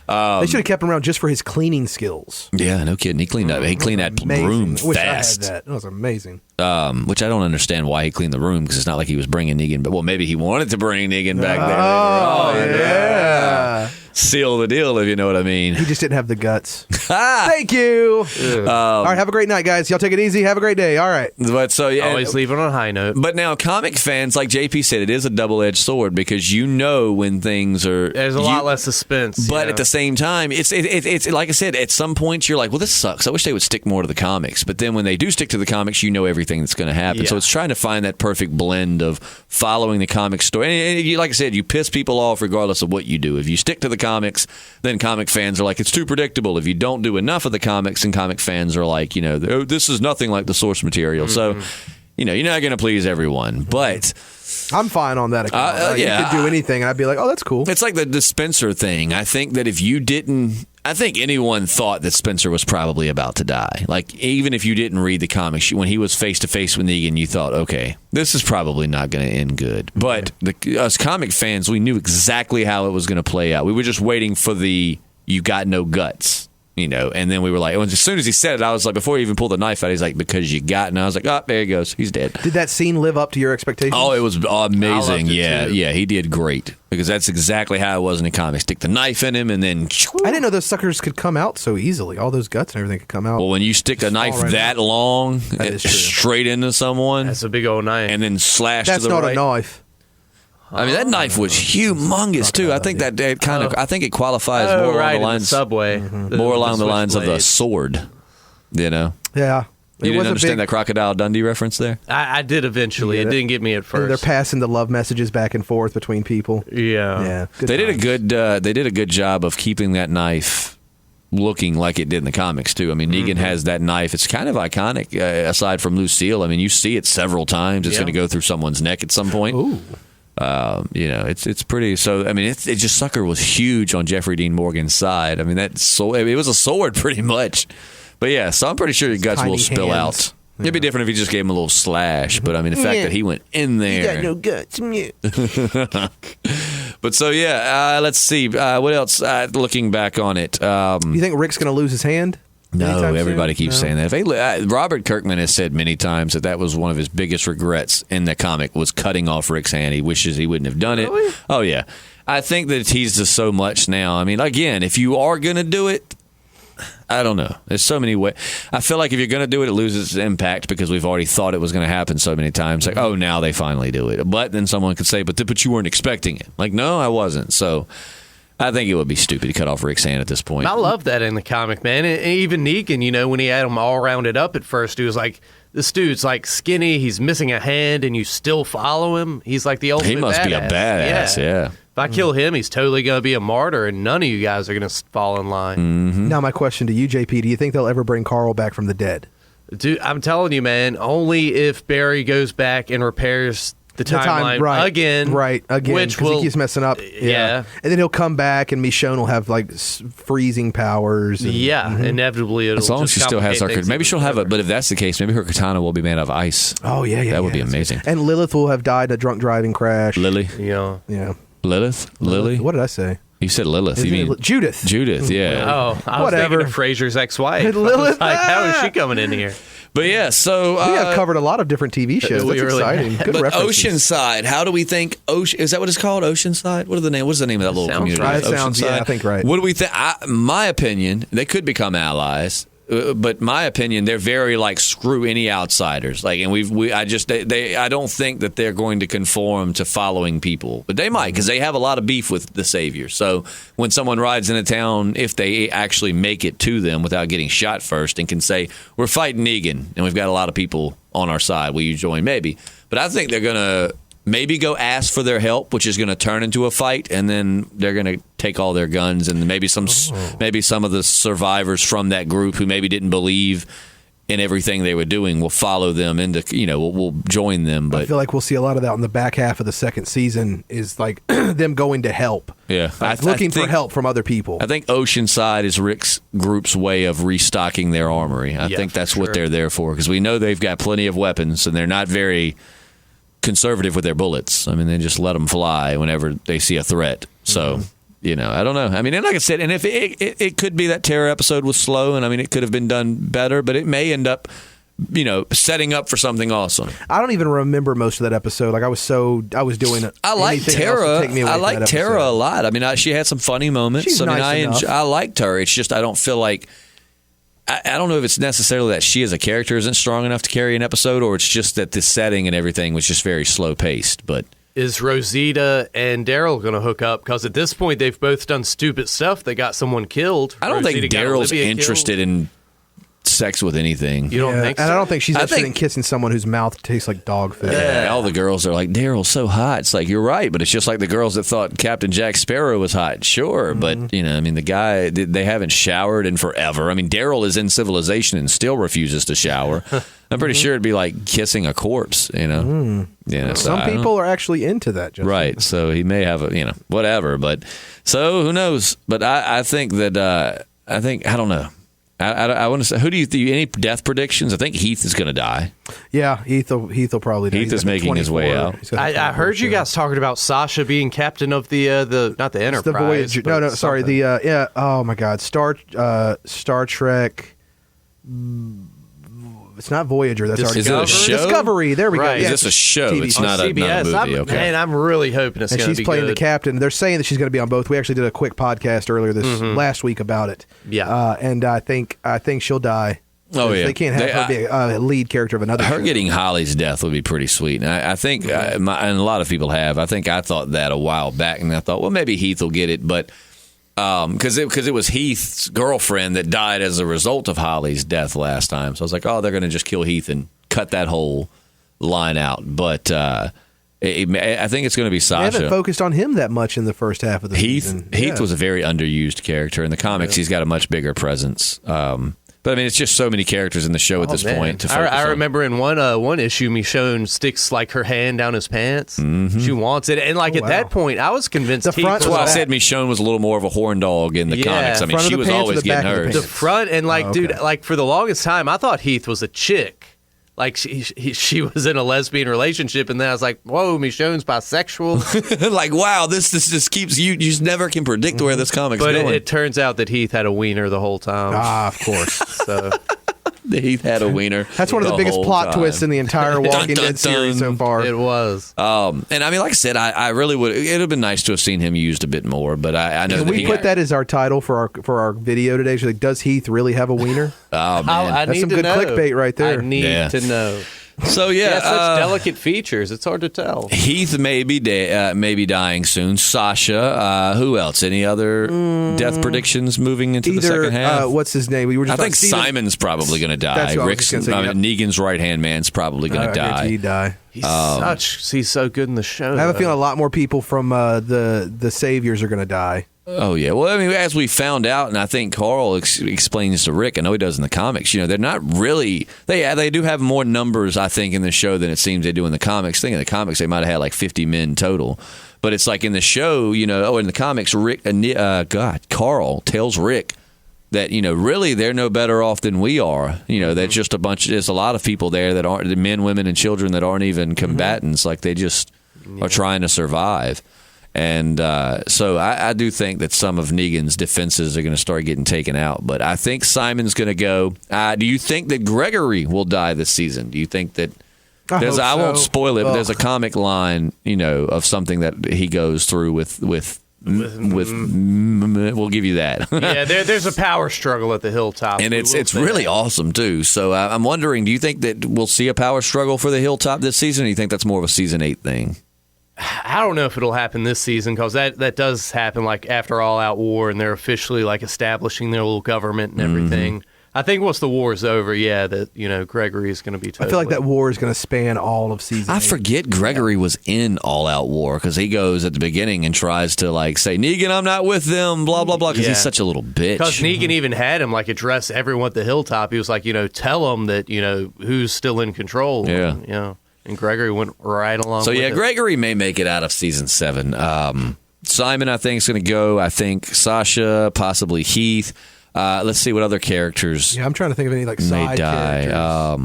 They should have kept him around just for his cleaning skills. Yeah, no kidding. He cleaned up. He cleaned that broom I wish fast. I had that. That was amazing. Which I don't understand why he cleaned the room because it's not like he was bringing Negan. But maybe he wanted to bring Negan back there. Oh, yeah. Seal the deal, if you know what I mean. He just didn't have the guts. Thank you. All right, have a great night, guys. Y'all take it easy. Have a great day. All right. But so yeah, Always leave it on a high note. But now, comic fans, like JP said, it is a double-edged sword because when things are. There's a lot less suspense. But at the same time, it's like I said. At some points, you're like, well, this sucks. I wish they would stick more to the comics. But then when they do stick to the comics, you know everything that's going to happen. Yeah. So it's trying to find that perfect blend of following the comic story. And like I said, you piss people off regardless of what you do. If you stick to the comics, then comic fans are like, it's too predictable. If you don't do enough of the comics, and comic fans are like, this is nothing like the source material. So, you're not going to please everyone. But I'm fine on that account. You could do anything, and I'd be like, oh, that's cool. It's like the Spencer thing. I think that if you didn't, I think anyone thought that Spencer was probably about to die. Like, even if you didn't read the comics, when he was face to face with Negan, you thought, okay, this is probably not going to end good. But us comic fans, we knew exactly how it was going to play out. We were just waiting for you got no guts. And then we were like, as soon as he said it, I was like, before he even pulled the knife out, he's like, because you got, and I was like, oh, there he goes, he's dead. Did that scene live up to your expectations? Oh, it was amazing. Yeah, he did great because that's exactly how it was in the comics. Stick the knife in him, and then I didn't know those suckers could come out so easily. All those guts and everything could come out. Well, when you stick a knife that long straight into someone, that's a big old knife, and then slash that's to the right. That's not a knife. I mean, that knife was humongous too. I think that kind of. I think it qualifies more along the lines. Subway, more along the lines of the sword. Yeah. You didn't understand that Crocodile Dundee reference there? I did eventually. It didn't get me at first. And they're passing the love messages back and forth between people. Yeah. They did a good job of keeping that knife looking like it did in the comics too. I mean, Negan has that knife. It's kind of iconic. Aside from Lucille, I mean, you see it several times. It's going to go through someone's neck at some point. Ooh. It's pretty. So I mean, it just sucker was huge on Jeffrey Dean Morgan's side. I mean, it was a sword pretty much. But yeah, so I'm pretty sure your guts will spill out. It'd be different if you just gave him a little slash, but I mean, the fact that he went in there. You got no guts. But so, yeah, let's see. What else? Looking back on it. You think Rick's going to lose his hand? No, everybody keeps saying that. Robert Kirkman has said many times that was one of his biggest regrets in the comic was cutting off Rick's hand. He wishes he wouldn't have done it. Really? Oh, yeah. I think that it teased us so much now. I mean, again, if you are going to do it, I don't know. There's so many ways. I feel like if you're going to do it, it loses its impact because we've already thought it was going to happen so many times. Like, oh, now they finally do it. But then someone could say, but you weren't expecting it. Like, no, I wasn't. So I think it would be stupid to cut off Rick's hand at this point. I love that in the comic, man. And even Negan, when he had him all rounded up at first, he was like, this dude's like skinny, he's missing a hand, and you still follow him. He's like the ultimate He must be a badass, yeah. If I kill him, he's totally going to be a martyr, and none of you guys are going to fall in line. Mm-hmm. Now, my question to you, JP, do you think they'll ever bring Carl back from the dead? Dude, I'm telling you, man, only if Barry goes back and repairs the timeline again. Right, again, because he keeps messing up. Yeah. And then he'll come back, and Michonne will have, like, freezing powers. And, inevitably it'll as long as she still has her, maybe she'll have it. But if that's the case, maybe her katana will be made of ice. Oh, yeah. That would be amazing. And Lilith will have died in a drunk driving crash. Lily? Yeah. Lilith? Lily? What did I say? You said Lilith. You mean Judith? Judith, yeah. Oh, I was thinking of Frasier's ex-wife. Lilith? How is she coming in here? But yeah, so we have covered a lot of different TV shows. That's exciting. Good but references. Oceanside, how do we think? Is that what it's called? Oceanside? What's the name of that little community? Right. Sounds, I think right. What do we think? My opinion, they could become allies. But my opinion, they're very like screw any outsiders. Like, and I don't think that they're going to conform to following people, but they might because they have a lot of beef with the Savior. So when someone rides into town, if they actually make it to them without getting shot first, and can say we're fighting Negan and we've got a lot of people on our side, will you join? Maybe, but I think they're gonna maybe go ask for their help, which is going to turn into a fight, and then they're going to take all their guns, and maybe some of the survivors from that group who maybe didn't believe in everything they were doing will follow them into, will join them. But I feel like we'll see a lot of that in the back half of the second season is like them going to help. Yeah. Looking for help from other people. I think Oceanside is Rick's group's way of restocking their armory. I think that's what they're there for, because we know they've got plenty of weapons, and they're not very conservative with their bullets. I mean, they just let them fly whenever they see a threat. So, I don't know. I mean, and like I said, and if it could be that Terror episode was slow, and I mean, it could have been done better, but it may end up, setting up for something awesome. I don't even remember most of that episode. Like I was doing it. I like Tara. I like Tara a lot. I mean, she had some funny moments. She's nice enough. I liked her. It's just I don't feel like. I don't know if it's necessarily that she as a character isn't strong enough to carry an episode, or it's just that the setting and everything was just very slow paced. But is Rosita and Daryl going to hook up? Because at this point, they've both done stupid stuff. They got someone killed. I don't think Daryl's interested in sex with anything. You don't think so? And I don't think she's interested in kissing someone whose mouth tastes like dog food. Yeah, all the girls are like, Daryl's so hot. It's like, you're right, but it's just like the girls that thought Captain Jack Sparrow was hot. Sure, but, the guy, they haven't showered in forever. I mean, Daryl is in civilization and still refuses to shower. I'm pretty sure it'd be like kissing a corpse, So some people are actually into that, Justin. Right, so he may have whatever, but so who knows? But I think that, I don't know. I want to say, who do you think? Any death predictions? I think Heath is going to die. Yeah, Heath will probably die. Heath is making his way out. I heard you guys talking about Sasha being captain of the not the Enterprise. The Voyager. No, sorry. Oh my God, Star Trek. It's not Voyager. That's already Is it a show? Discovery. There we go. Is this a show? TV It's not a movie. Okay. Man, I'm really hoping it's going to be good. And she's playing the captain. They're saying that she's going to be on both. We actually did a quick podcast earlier last week about it. Yeah. And I think she'll die. Oh yeah, they can't have her be a lead character of another. Her show. Getting Holly's death would be pretty sweet. And I think, and a lot of people have. I think I thought that a while back, and I thought, well, maybe Heath will get it, but. Because it was Heath's girlfriend that died as a result of Holly's death last time. So I was like, oh, they're going to just kill Heath and cut that whole line out. But I think it's going to be Sasha. They haven't focused on him that much in the first half of the season. Heath was a very underused character. In the comics, he's got a much bigger presence. But I mean, it's just so many characters in the show at this point. I remember in one issue, Michonne sticks like her hand down his pants. Mm-hmm. She wants it, and at that point, I was convinced. That's why I said Michonne was a little more of a horn dog in the comics. I mean, she was always getting hers. The front and dude, for the longest time, I thought Heath was a chick. Like she was in a lesbian relationship, and then I was like, "Whoa, Michonne's bisexual." Like, wow, this just keeps you just never can predict where this comic's going. But it turns out that Heath had a wiener the whole time. Of course. So Heath had a wiener. That's one of the biggest plot twists in the entire Walking Dead series so far. It was. And I mean, like I said, I really would. It would have been nice to have seen him used a bit more. But I know. Can we put that as our title for our video today? So like, does Heath really have a wiener? Oh man, that's some good clickbait right there. I need to know. So such delicate features. It's hard to tell. Heath may be dying soon. Sasha. Who else? Any other death predictions moving into the second half? What's his name? I think Simon's probably going to die. Negan's right hand man's probably going to die. He'd die. He's so good in the show. I have a feeling a lot more people from the Saviors are going to die. Oh, yeah. Well, I mean, as we found out, and I think Carl explains to Rick, I know he does in the comics, they're not really, they do have more numbers, I think, in the show than it seems they do in the comics. I think in the comics, they might have had like 50 men total. But it's like in the show, in the comics, Carl tells Rick that, really they're no better off than we are. That's just there's a lot of people there that aren't, men, women, and children that aren't even combatants. Like they just are trying to survive. And so I do think that some of Negan's defenses are going to start getting taken out. But I think Simon's going to go. Do you think that Gregory will die this season? Do you think that I won't spoil it, but there's a comic line, of something that he goes through with we'll give you that. Yeah, there's a power struggle at the hilltop. And it's really awesome, too. So I'm wondering, do you think that we'll see a power struggle for the hilltop this season, or do you think that's more of a season 8 thing? I don't know if it'll happen this season, because that does happen after All Out War, and they're officially establishing their little government and everything. I think once the war is over, that Gregory is going to be totally. I feel like that war is going to span all of season 8. I forget Gregory was in All Out War, because he goes at the beginning and tries to say, Negan, I'm not with them, blah blah blah, because he's such a little bitch. Because Negan even had him address everyone at the hilltop. He was like, tell them that who's still in control. Yeah. And Gregory went right along with it. Gregory may make it out of season 7. Simon, I think, is going to go. I think Sasha, possibly Heath. Let's see what other characters I'm trying to think of any may side die. I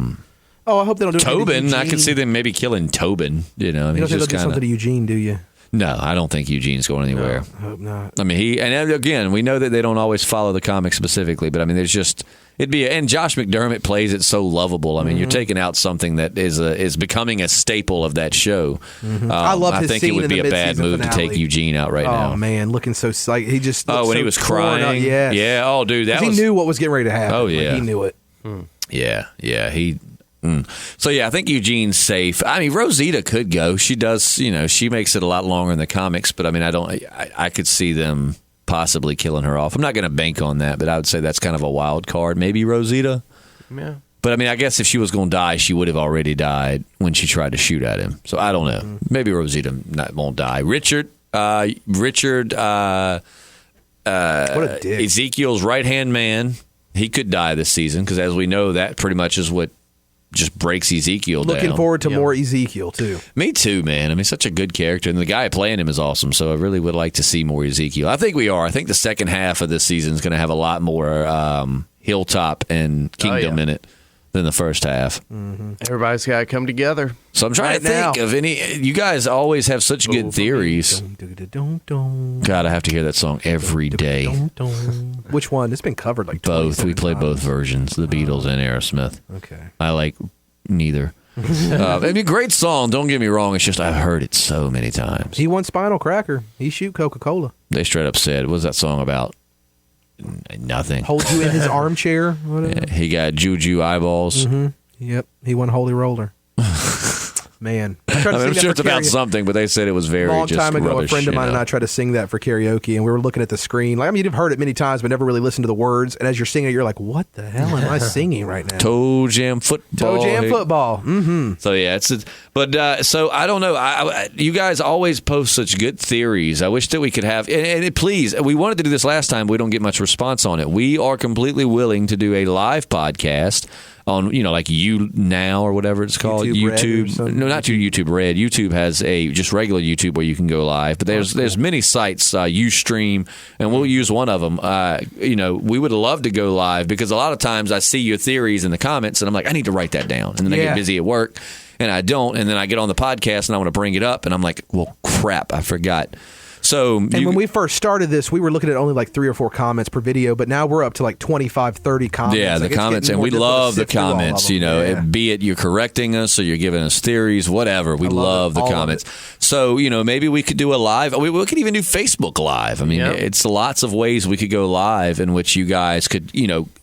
hope they don't do Tobin. I can see them maybe killing Tobin. You don't think they'll do something to Eugene, do you? No, I don't think Eugene's going anywhere. No, I hope not. I mean, and again, we know that they don't always follow the comics specifically, but I mean, and Josh McDermott plays it so lovable. I mean, you're taking out something that is becoming a staple of that show. I love his I think scene it would be a bad move finale. to take Eugene out right now. Oh man, looking so he just when he was crying, yeah. Oh, dude, he knew what was getting ready to happen. Oh yeah, he knew it. Yeah, he. So I think Eugene's safe. I mean, Rosita could go. She does, she makes it a lot longer in the comics. But I mean, I could see them possibly killing her off. I'm not going to bank on that, but I would say that's kind of a wild card. Maybe Rosita. Yeah. But I mean, I guess if she was going to die, she would have already died when she tried to shoot at him. So I don't know. Maybe Rosita won't die. Richard. What a dick. Ezekiel's right hand man. He could die this season because, as we know, that pretty much is what just breaks Ezekiel down. Looking forward to more Ezekiel, too. Me too, man. I mean, such a good character. And the guy playing him is awesome, so I really would like to see more Ezekiel. I think we are. I think the second half of this season is going to have a lot more Hilltop and Kingdom in it than the first half. Everybody's got to come together. So I'm trying to think of any... You guys always have such good theories. God, I have to hear that song every day. Which one? It's been covered both. We play times. both versions, the Beatles and Aerosmith. Okay. I like neither. I mean, great song, don't get me wrong. It's just I've heard it so many times. He won Spinal Cracker. He shoot Coca-Cola. They straight up said, what's that song about? Nothing. Hold you in his armchair. Whatever. Yeah, he got juju eyeballs. Yep. He won Holy Roller. man. I'm sure it's about something, but they said it was very long just time ago. rubbish, A friend of mine and I tried to sing that for karaoke, and we were looking at the screen. Like, I mean, you've heard it many times, but never really listened to the words. And as you're singing it, you're like, "What the hell am I singing right now?" Toe jam football. Toe jam football. Mm-hmm. So yeah, but so I don't know. You guys always post such good theories. I wish that we could have. And please, we wanted to do this last time. We don't get much response on it. We are completely willing to do a live podcast on, like You Now or whatever it's called. YouTube. No, not YouTube Red. YouTube has a just regular YouTube where you can go live. But there's many sites, Ustream, and we'll use one of them. We would love to go live because a lot of times I see your theories in the comments and I'm like, I need to write that down. And then I get busy at work and I don't. And then I get on the podcast and I want to bring it up and I'm like, well, crap, I forgot. So, when we first started this, we were looking at only like 3 or 4 comments per video, but now we're up to like 25, 30 comments. Yeah, the comments, and we love the comments. Be it you're correcting us or you're giving us theories, whatever. We love the comments. So, maybe we could do a live. We could even do Facebook Live. I mean, it's lots of ways we could go live in which you guys could,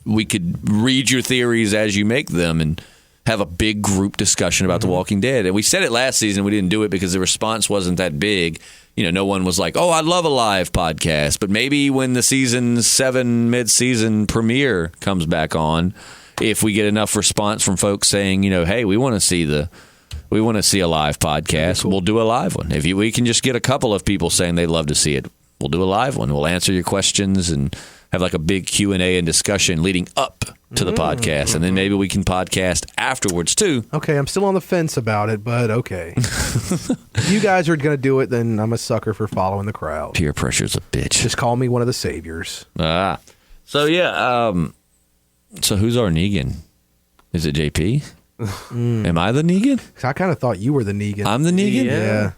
we could read your theories as you make them and have a big group discussion about The Walking Dead. And we said it last season. We didn't do it because the response wasn't that big. No one was like, oh, I'd love a live podcast. But maybe when the season 7 mid-season premiere comes back on, if we get enough response from folks saying, hey, we want to see a live podcast, cool. We'll do a live one. If we can just get a couple of people saying they'd love to see it, we'll do a live one. We'll answer your questions and have like a big Q&A and discussion leading up to the podcast, and then maybe we can podcast afterwards too. Okay, I'm still on the fence about it, but okay. If you guys are going to do it, then I'm a sucker for following the crowd. Peer pressure's a bitch. Just call me one of the saviors. So yeah, so who's our Negan? Is it JP? Am I the Negan? I kind of thought you were the Negan. I'm the Negan? Yeah.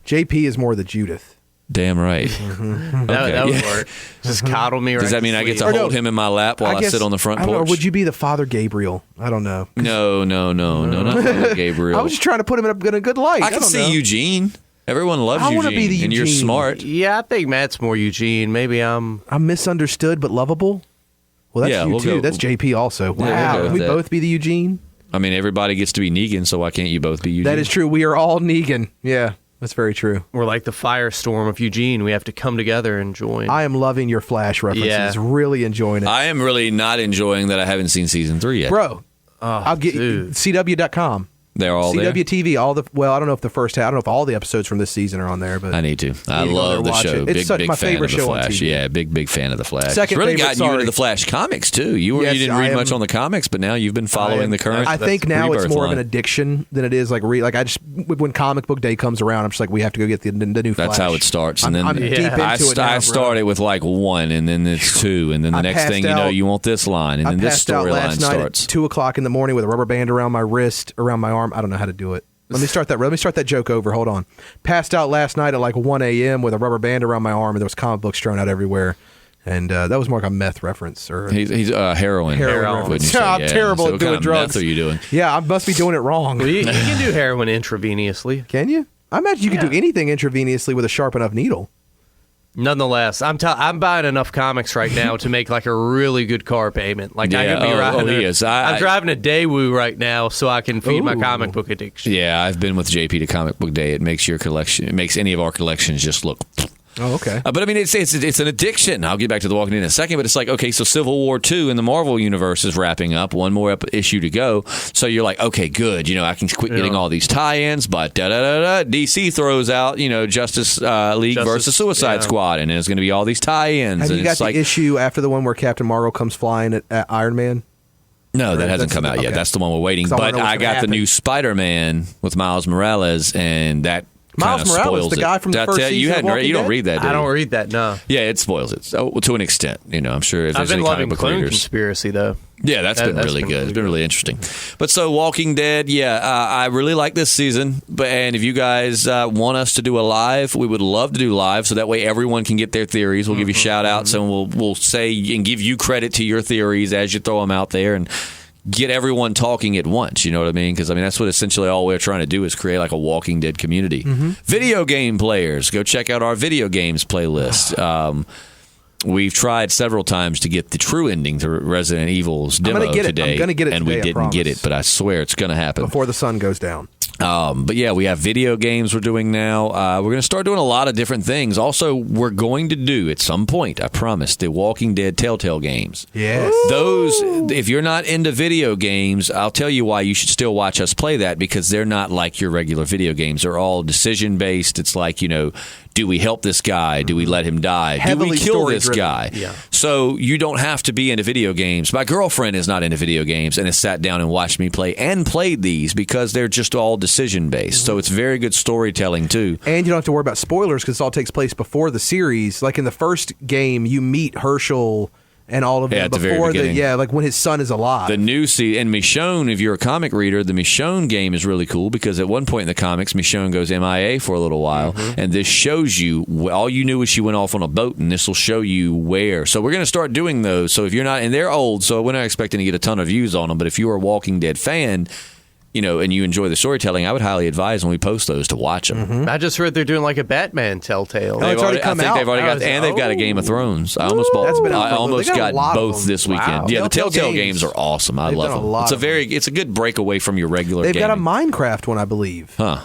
JP is more the Judith. Damn right. That would work. Just coddle me right. Does that mean I get to hold him in my lap while I sit on the front porch? Or would you be the Father Gabriel? I don't know. No, not Father Gabriel. I was just trying to put him in a good light. I can see Eugene. Everyone loves Eugene. I want to be the Eugene. And you're smart. Yeah, I think Matt's more Eugene. Maybe I'm misunderstood but lovable. Well, that's you too. That's JP also. Wow. Yeah, Can we both be the Eugene? I mean, everybody gets to be Negan, so why can't you both be Eugene? That is true. We are all Negan. Yeah. That's very true. We're like the firestorm of Eugene. We have to come together and join. I am loving your Flash references. Yeah. Really enjoying it. I am really not enjoying that I haven't seen season 3 yet. Bro, I'll get CW.com. They're all there? CW TV, I don't know if I don't know if all the episodes from this season are on there, but I need to. I love the show. It's big my fan favorite of the show Flash. on TV. Yeah, big fan of the Flash. Second it's really favorite, gotten you into the Flash comics too. You didn't read much on the comics, but now you've been following the current. I think now it's more of an addiction than it is like I just when comic book day comes around, I'm just like we have to go get the new Flash. That's how it starts, and then I'm deep into it now, I started with like 1, and then it's 2, and then the next thing you know, you want this line, and then this storyline starts. At 2:00 in the morning with a rubber band around my wrist, around my arm. I don't know how to do it. Let me start that joke over. Hold on. Passed out last night at like 1 a.m. with a rubber band around my arm, and there was comic books strewn out everywhere. And that was more like a meth reference. He's heroin. Reference. I'm terrible at doing drugs. What kind of meth are you doing? Yeah, I must be doing it wrong. Well, you can do heroin intravenously. Can you? I imagine you can do anything intravenously with a sharp enough needle. Nonetheless, I'm buying enough comics right now to make like a really good car payment. Like I could be riding. I'm driving a Daewoo right now, so I can feed my comic book addiction. Yeah, I've been with JP to Comic Book Day. It makes your collection. It makes any of our collections just look. Oh, okay. But I mean, it's an addiction. I'll get back to The Walking Dead in a second, but it's like, okay, so Civil War 2 in the Marvel Universe is wrapping up. One more issue to go. So you're like, okay, good. I can quit getting all these tie-ins, but DC throws out, Justice League versus Suicide Squad, and there's going to be all these tie-ins. Have you got the issue after the one where Captain Marvel comes flying at Iron Man? No, that hasn't come out yet. That's the one we're waiting. But I got the new Spider-Man with Miles Morales, and that Miles Morales, the guy from the first season. You don't read that, do you? I don't read that, no. Yeah, it spoils it. So, to an extent. I'm sure if there's I've been any loving comic book Clone readers. Conspiracy, though. Yeah, that's been really good. It's been really interesting. But so Walking Dead, I really like this season. And if you guys want us to do a live, we would love to do live, so that way everyone can get their theories. We'll give you shout-outs, and we'll say and give you credit to your theories as you throw them out there, and get everyone talking at once, you know what I mean? Because, that's what essentially all we're trying to do is create like a Walking Dead community. Video game players, go check out our video games playlist. We've tried several times to get the true ending to Resident Evil's demo today. I'm going to get it and today, we didn't get it, but I swear it's going to happen. Before the sun goes down. But yeah, we have video games we're doing now. We're going to start doing a lot of different things. Also, we're going to do at some point, I promise, the Walking Dead Telltale games. Yes. Those, if you're not into video games, I'll tell you why you should still watch us play that, because they're not like your regular video games. They're all decision based. It's like, do we help this guy? Do we let him die? Heavily do we kill this story-driven. guy? Yeah. So you don't have to be into video games. My girlfriend is not into video games and has sat down and watched me play and played these because they're just all decision based. So it's very good storytelling too. And you don't have to worry about spoilers because it all takes place before the series. Like in the first game, you meet Herschel and all of them at the very before beginning. like when his son is alive. The new and Michonne, if you're a comic reader, the Michonne game is really cool because at one point in the comics, Michonne goes MIA for a little while, and this shows you all you knew was she went off on a boat, and this will show you where. So we're going to start doing those. So if you're not, and they're old, so we're not expecting to get a ton of views on them, but if you're a Walking Dead fan, and you enjoy the storytelling, I would highly advise when we post those to watch them. I just heard they're doing like a Batman Telltale. Oh, it's already come I think out. they've already got, and they've got a Game of Thrones. I almost bought. That's been out I for a little- almost they got a got lot of both them. this weekend. Wow. Yeah, the Telltale Telltale games are awesome. I They've love done a them. lot of them. It's a good break away from your regular. They've got a gaming. Minecraft one, I believe. Huh.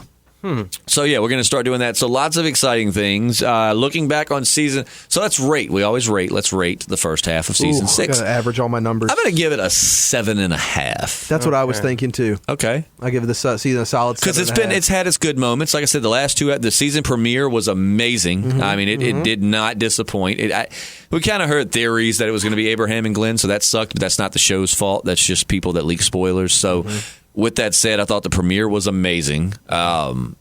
So, yeah, we're going to start doing that. So, lots of exciting things. Looking back on season... So, let's rate. We always rate. Let's rate the first half of season 6. I got to average all my numbers. I'm going to give it a 7.5. That's what I was thinking, too. Okay. I give the season a solid 7.5. Because it's had its good moments. Like I said, the season premiere was amazing. I mean, it did not disappoint. We kind of heard theories that it was going to be Abraham and Glenn, so that sucked, but that's not the show's fault. That's just people that leak spoilers. So, with that said, I thought the premiere was amazing. And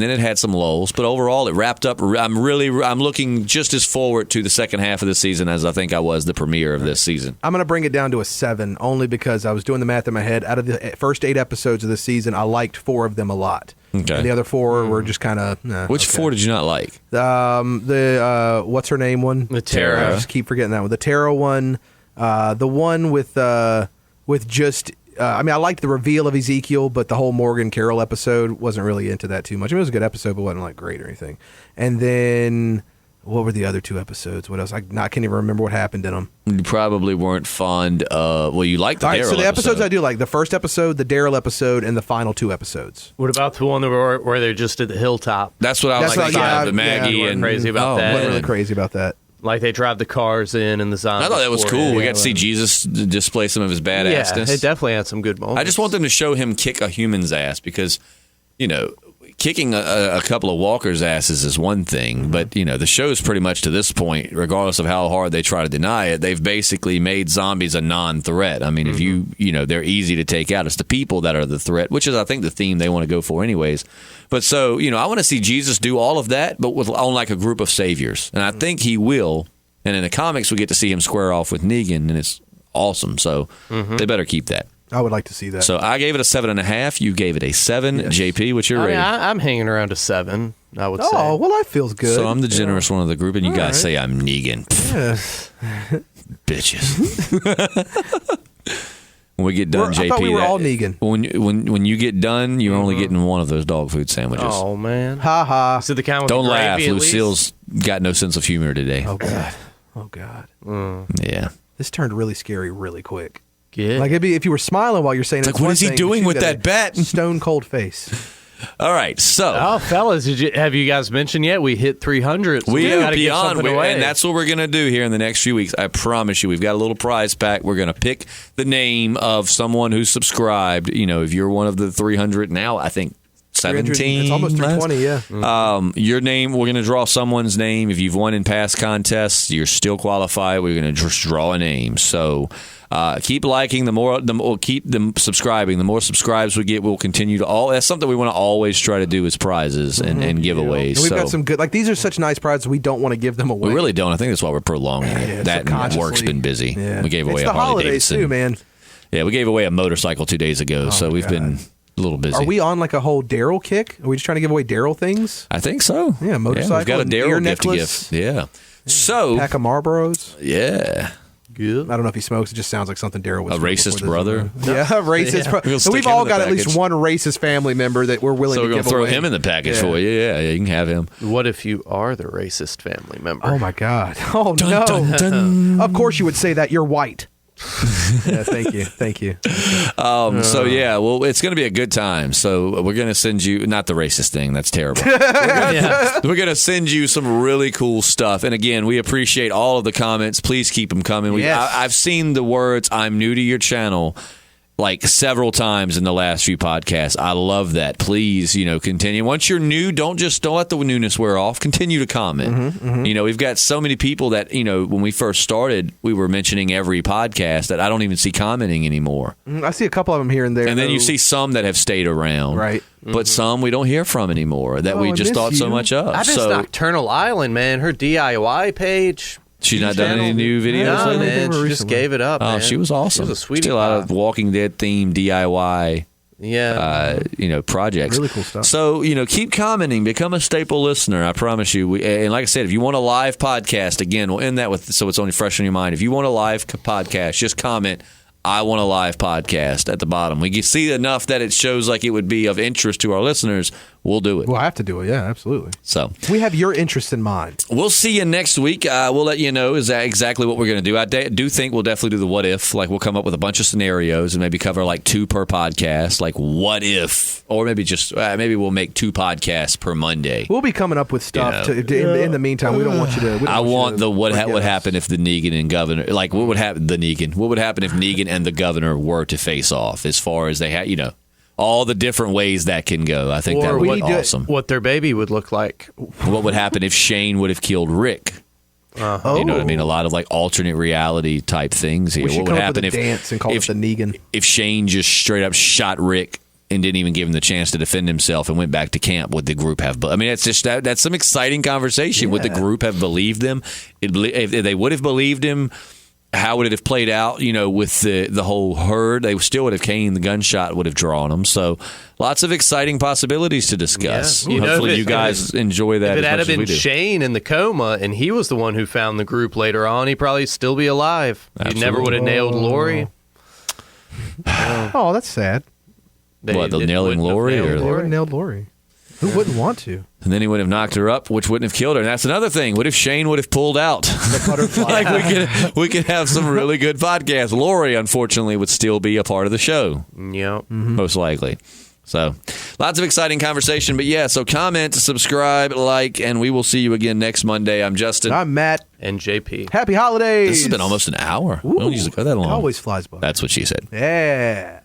then it had some lulls, but overall it wrapped up. I'm looking just as forward to the second half of the season as I think I was the premiere of this season. I'm going to bring it down to a 7, only because I was doing the math in my head. Out of the first 8 episodes of the season, I liked 4 of them a lot. Okay. And the other 4 were just kind of... Which 4 did you not like? The what's her name one? The Tara. I just keep forgetting that one. The Tara one. The one with just... I liked the reveal of Ezekiel, but the whole Morgan Carroll episode wasn't really into that too much. I mean, it was a good episode, but wasn't like great or anything. And then, what were the other 2 episodes? What else? I can't even remember what happened in them. You probably weren't fond of... Well, you liked the All right, Daryl so the episodes episode. I do like. The first episode, the Daryl episode, and the final 2 episodes. What about the one where they're just at the hilltop? That's what I was That's like. what- yeah, The Maggie yeah, and... crazy about that. Wasn't man. really crazy about that. Like they drive the cars in and the zombies. I thought that was pour cool. in. We got to see Jesus display some of his Yeah, badassness. it definitely had some good moments. I just want them to show him kick a human's ass because, kicking a couple of walkers' asses is one thing, but, the show's pretty much to this point, regardless of how hard they try to deny it, they've basically made zombies a non-threat. I mean, if they're easy to take out. It's the people that are the threat, which is, I think, the theme they want to go for anyways. But so, I want to see Jesus do all of that, but on like a group of saviors. And I think he will. And in the comics, we get to see him square off with Negan, and it's awesome. So they better keep that. I would like to see that. So I gave it a 7.5. You gave it a 7. Yes. JP, what's your rating? I'm hanging around a 7, I would say. Oh, well, that feels good. So I'm the generous one of the group, and you guys say I'm Negan. Yeah. Bitches. When we get done, JP. I thought we were all Negan. When you get done, you're only getting one of those dog food sandwiches. Oh, man. Ha ha. Is it the kind with Don't the laugh. gravy at least? Lucille's got no sense of humor today. Oh, God. Oh, God. Yeah. This turned really scary really quick. Yeah. Like, it'd be if you were smiling while you're saying It's like, what is he doing with that bat? Stone cold face. All right. So. Oh, fellas, have you guys mentioned yet? We hit 300. So We are gotta give beyond, something away. and that's what we're going to do here in the next few weeks. I promise you, we've got a little prize pack. We're going to pick the name of someone who's subscribed. If you're one of the 300 now, I think 17. It's almost 320, yeah. Your name, we're going to draw someone's name. If you've won in past contests, you're still qualified. We're going to just draw a name. So keep liking. Keep them subscribing. The more subscribes we get, we'll continue to that's something we want to always try to do is prizes and giveaways. And we've got some good, like these are such nice prizes, we don't want to give them away. We really don't. I think that's why we're prolonging it. Yeah, That and work's been busy. Yeah. We gave away it's a the Harley holidays Davidson too, man. Yeah, we gave away a motorcycle 2 days ago, so we've been a little busy. Are we on like a whole Daryl kick? Are we just trying to give away Daryl things? I think so. Yeah, motorcycle we've got a and ear Daryl gift to necklace. give. Yeah. So, Pack of Marlboros? yeah. Good. I don't know if he smokes. It just sounds like something Daryl would A smoke racist before brother? this. Yeah, a racist Yeah. brother. We'll So stick we've him all in the got at least package. one racist family member that we're willing So to we're going give to throw away. him in the package Yeah. for you. Yeah, you can have him. What if you are the racist family member? Oh, my God. Oh, Dun, no. dun, dun. Of course you would say that. You're white. Yeah, thank you. So yeah, well, it's going to be a good time. So we're going to send you not the racist thing. That's terrible. We're going to send you some really cool stuff. And again, we appreciate all of the comments. Please keep them coming. I've seen the words "I'm new to your channel" like several times in the last few podcasts. I love that. Please, continue. Once you're new, don't let the newness wear off. Continue to comment. We've got so many people that, when we first started, we were mentioning every podcast that I don't even see commenting anymore. I see a couple of them here and there. And then you see some that have stayed around. Right. But some we don't hear from anymore that we just thought so much of. I miss Nocturnal Island, man. Her DIY page. She's not done any new videos? No, man. She just gave it up, man. She was awesome. She was a sweetie. Still out of Walking Dead themed DIY. Yeah. Projects. Really cool stuff. So, keep commenting. Become a staple listener. I promise you. And like I said, if you want a live podcast, again, we'll end that with so it's only fresh in your mind. If you want a live podcast, just comment, I want a live podcast at the bottom. We can see enough that it shows like it would be of interest to our listeners. We'll do it. We'll have to do it. Yeah, absolutely. So we have your interest in mind. We'll see you next week. We'll let you know exactly what we're going to do. I do think we'll definitely do the what if. Like we'll come up with a bunch of scenarios and maybe cover like 2 per podcast. Like what if, or maybe just maybe we'll make 2 podcasts per Monday. We'll be coming up with stuff. In the meantime, we don't want you to. I want the what would happen if the Negan and Governor, like what would happen What would happen if Negan and the Governor were to face off? As far as they had, all the different ways that can go. I think that would be awesome. What their baby would look like. What would happen if Shane would have killed Rick? You know what I mean? A lot of like alternate reality type things here. What would happen if dance and call it the Negan? If Shane just straight up shot Rick and didn't even give him the chance to defend himself and went back to camp? Would the group have? I mean, it's just that's some exciting conversation. Yeah. Would the group have believed them? If they would have believed him, how would it have played out, with the whole herd? They still would have came. The gunshot would have drawn them. So lots of exciting possibilities to discuss. Yeah. Hopefully you guys enjoy that. If it had have been Shane in the coma and he was the one who found the group later on, he'd probably still be alive. Absolutely. He never would have nailed Lori. Oh, that's sad. The nailing Lori? They would have nailed Lori. Who wouldn't want to? And then he would have knocked her up, which wouldn't have killed her. And that's another thing. What if Shane would have pulled out? The butterfly. Like we could have some really good podcasts. Lori, unfortunately, would still be a part of the show. Yep. Most likely. So lots of exciting conversation. But yeah, so comment, subscribe, like, and we will see you again next Monday. I'm Justin. I'm Matt. And JP. Happy holidays. This has been almost an hour. We don't usually go that long. It always flies by. That's what she said. Yeah.